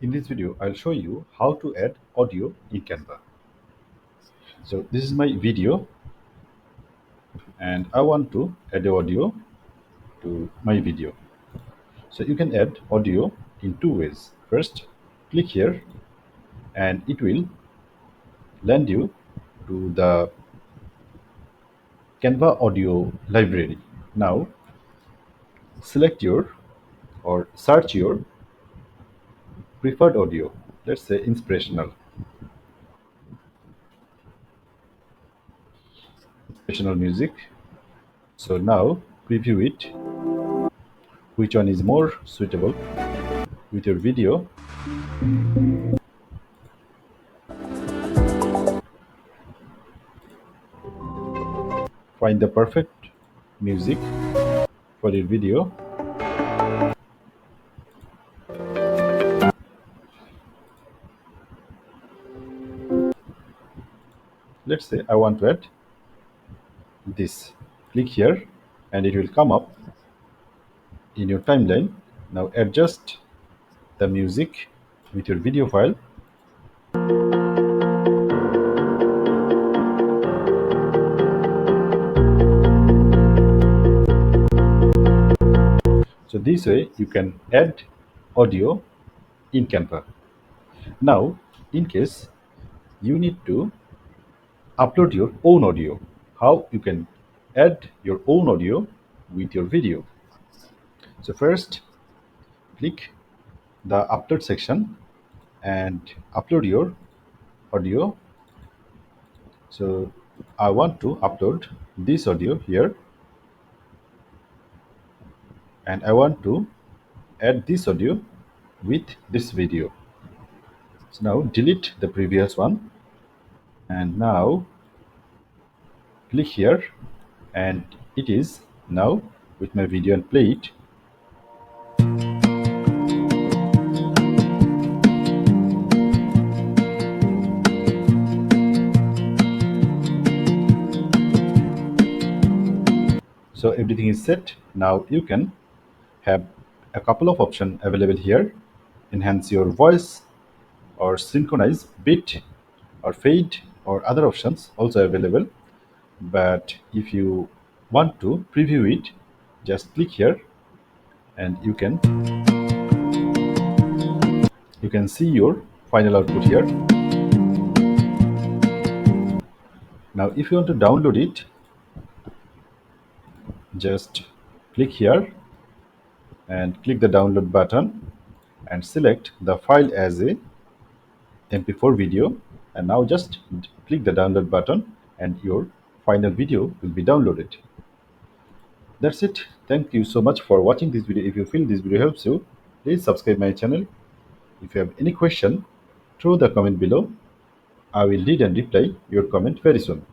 In this video, I'll show you how to add audio in Canva. So this is my video and I want to add audio to my video. So you can add audio in two ways. First, click here and it will land you to the Canva audio library. Now select your or search your preferred audio. Let's say inspirational music. So now preview it. Which one is more suitable with your video? Find the perfect music for your video. Let's say I want to add this. Click here and it will come up in your timeline. Now adjust the music with your video file. So this way you can add audio in Canva. Now, in case you need to upload your own audio, how you can add your own audio with your video. So first click the upload section and upload your audio. So I want to upload this audio here and I want to add this audio with this video. So now delete the previous one and now click here and it is now with my video and play it. So everything is set. Now you can have a couple of options available here. Enhance your voice or synchronize bit or fade or other options also available. But if you want to preview it, just click here and you can see your final output here. Now if you want to download it, just click here and click the download button and select the file as a mp4 video, and now just click the download button and your final video will be downloaded. That's it. Thank you so much for watching this video. If you feel this video helps you, please subscribe my channel. If you have any question, throw the comment below. I will read and reply your comment very soon.